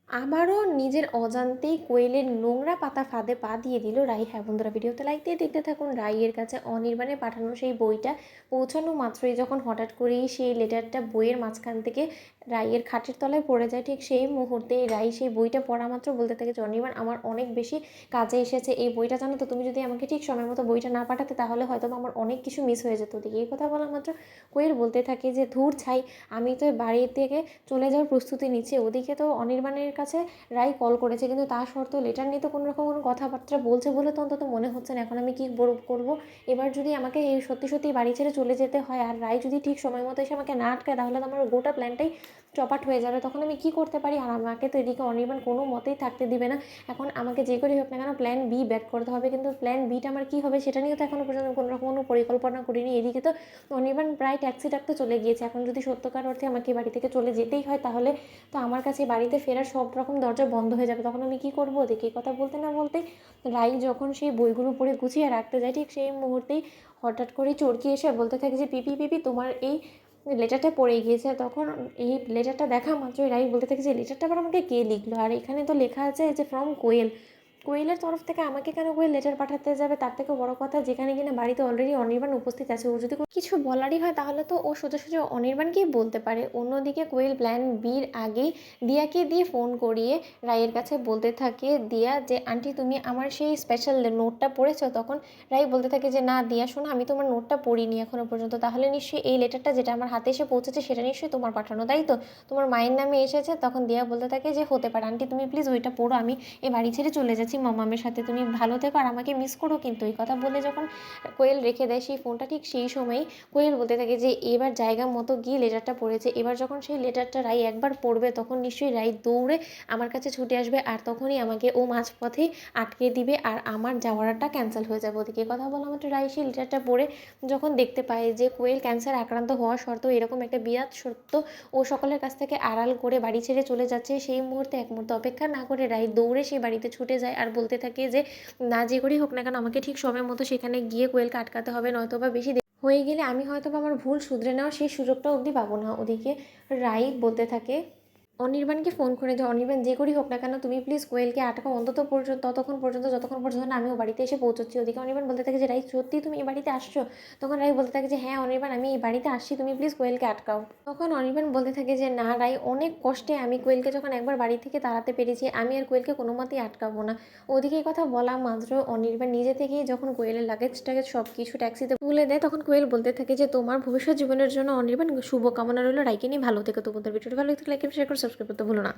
আবারও নিজের অজান্তেই কোয়েলের নোংরা পাতা ফাঁদে পা দিয়ে দিল রাই। হ্যাঁ বন্ধুরা, ভিডিওতে লাইক দিয়ে দেখতে থাকুন। রাইয়ের কাছে অনির্বাণে পাঠানো সেই বইটা পৌঁছানো মাত্রই যখন হঠাৎ করেই সেই লেটারটা বইয়ের মাঝখান থেকে রাইয়ের খাটের তলায় পড়ে যায়, ঠিক সেই মুহূর্তে রাই সেই বইটা পড়া মাত্র বলতে থাকে যে অনির্বাণ, আমার অনেক বেশি কাজে এসেছে এই বইটা, জানো তো? তুমি যদি আমাকে ঠিক সময় মতো বইটা না পাঠাতে তাহলে হয়তো আমার অনেক কিছু মিস হয়ে যেত। ওদিকে এই কথা বলা মাত্র কোয়েল বলতে থাকে যে ধুর ছাই, আমি তো বাড়ি থেকে চলে যাওয়ার প্রস্তুতি নিচ্ছি। ওদিকে তো অনির্বাণের কাছে রাই কল করেছে, কিন্তু তা সত্ত্বেও লেটার নিয়ে তো কোনো রকম কোনো কথাবার্তা বলছে বলে তো অন্তত মনে হচ্ছে না। এখন আমি কী করবো? এবার যদি আমাকে এই সত্যি সত্যি বাড়ি ছেড়ে চলে যেতে হয় আর রাই যদি ঠিক সময় মতো এসে আমাকে না আটকায়, তাহলে তো আমার গোটা প্ল্যানটাই চপাট হয়ে যাবে। তখন আমি কী করতে পারি? আর আমাকে তো এদিকে অনির্বাণ কোনো মতেই থাকতে দিবে না। এখন আমাকে যে করেই হোক না কেন প্ল্যান বি ব্যাক করতে হবে, কিন্তু প্ল্যান বিটা আমার কী হবে সেটা নিয়েও তো এখনও পর্যন্ত কোনো রকম কোনো পরিকল্পনা করিনি। এদিকে তো অনির্বাণ প্রায় ট্যাক্সি ডাকতে চলে গিয়েছে। এখন যদি সত্যকার অর্থে আমাকে বাড়ি থেকে চলে যেতেই হয়, তাহলে তো আমার কাছে বাড়িতে ফেরার সব রকম দরজা বন্ধ হয়ে যাবে। তখন আমি কী করবো? ওদিকে এই কথা বলতে না বলতেই রাই যখন সেই বইগুলো পড়ে গুছিয়ে রাখতে যায়, ঠিক সেই মুহূর্তেই হঠাৎ করে চরকি এসে বলতে থাকে যে পিপি পিপি, তোমার এই লেটারটা পড়ে গিয়েছে। তখন এই লেটারটা দেখা মাত্রই রাই বলতে থাকে যে লেটারটা আবার আমাকে কে লিখলো? আর এখানে তো লেখা আছে যে ফ্রম কোয়েল। কোয়েলের তরফ থেকে আমাকে কেন কোয়েল লেটার পাঠাতে যাবে? তার থেকেও বড় কথা, যেখানে কিনা বাড়িতে অলরেডি অনির্বাণ উপস্থিত আছে, ও যদি কিছু বলারই হয় তাহলে তো ও সোজা সোজা অনির্বাণকেই বলতে পারে। অন্যদিকে কোয়েল প্ল্যান বির আগেই দিয়াকে দিয়ে ফোন করিয়ে রাইয়ের কাছে বলতে থাকে দিয়া যে আন্টি তুমি আমার সেই স্পেশাল নোটটা পড়েছো? তখন রাই বলতে থাকে যে না দিয়া, শোনো আমি তোমার নোটটা পড়িনি এখনো পর্যন্ত। তাহলে নিশ্চয়ই এই লেটারটা যেটা আমার হাতে এসে পৌঁছেছে সেটা নিশ্চয়ই তোমার পাঠানো, তাই তো? তোমার মায়ের নামে এসেছে। তখন দিয়া বলতে থাকে যে হতে পারে আন্টি, তুমি প্লিজ ওইটা পড়ো, আমি এ বাড়ি ছেড়ে চলে যাচ্ছি মামামের সাথে, তুমি ভালো থেকো আর আমাকে মিস করো কিন্তু। এই কথা বলে যখন কোয়েল রেখে দেয় সেই ফোনটা, ঠিক সেই সময়ই কোয়েল বলতে থাকে যে এবার জায়গা মতো গিয়ে লেটারটা পড়েছে। এবার যখন সেই লেটারটা রাই একবার পড়বে তখন নিশ্চয়ই রাই দৌড়ে আমার কাছে ছুটে আসবে, আর তখনই আমাকে ও মাঝপথেই আটকে দিবে আর আমার যাওয়াটা ক্যান্সেল হয়ে যাবে। ওদিকে কথা বলা মাত্র রাই সেই লেটারটা পড়ে যখন দেখতে পায় যে কোয়েল ক্যান্সার আক্রান্ত হওয়া সত্ত্বেও এরকম একটা বিরাট সত্য ও সকলের কাছ থেকে আড়াল করে বাড়ি ছেড়ে চলে যাচ্ছে, সেই মুহূর্তে এক মুহূর্ত অপেক্ষা না করে রাই দৌড়ে সেই বাড়িতে ছুটে যায় আর বলতে থাকে যে না যে করেই হোক না কেন আমাকে ঠিক সময় মতো সেখানে গিয়ে কোয়েলকে আটকাতে হবে, নয়তো বা বেশি হয়ে গেলে আমি হয়তো বা আমার ভুল শুধরে নেওয়ার সেই সুযোগটা অবধি পাবো না। ওদিকে রাই বলতে থাকে অনির্বাণকে ফোন করে যে অনির্বাণ যে করেই হোক না কেন তুমি প্লিজ কোয়েলকে আটকাও অন্তত যতক্ষণ পর্যন্ত না আমি ও বাড়িতে এসে পৌঁছচ্ছি। ওদিকে অনির্বাণ বলতে থাকে যে রাই সত্যি তুমি এই বাড়িতে আসছো? তখন রাই বলতে থাকে যে হ্যাঁ অনির্বাণ, আমি এই বাড়িতে আসছি, তুমি প্লিজ কোয়েলকে আটকাও। তখন অনির্বাণ বলতে থাকে যে না রাই, অনেক কষ্টে আমি কোয়েলকে যখন একবার বাড়ি থেকে তাড়াতে পেরেছি, আমি আর কোয়েলকে কোনো মতেই আটকাবো না। ওদিকে এই কথা বলা মাত্র অনির্বাণ নিজে থেকেই যখন কোয়েলের লাগেজ টাগেজ সব কিছু ট্যাক্সিতে তুলে দেয়, তখন কোয়েল বলতে থাকে যে তোমার ভবিষ্যৎ জীবনের জন্য অনির্বাণ শুভকামনা রইল। রাইকে নিয়ে ভালো থেকো। তো বন্ধুরা, ভিডিওটি ভালো লাগলে লাইক শেয়ার করে সাবস্ক্রাইব করতে ভুলো না।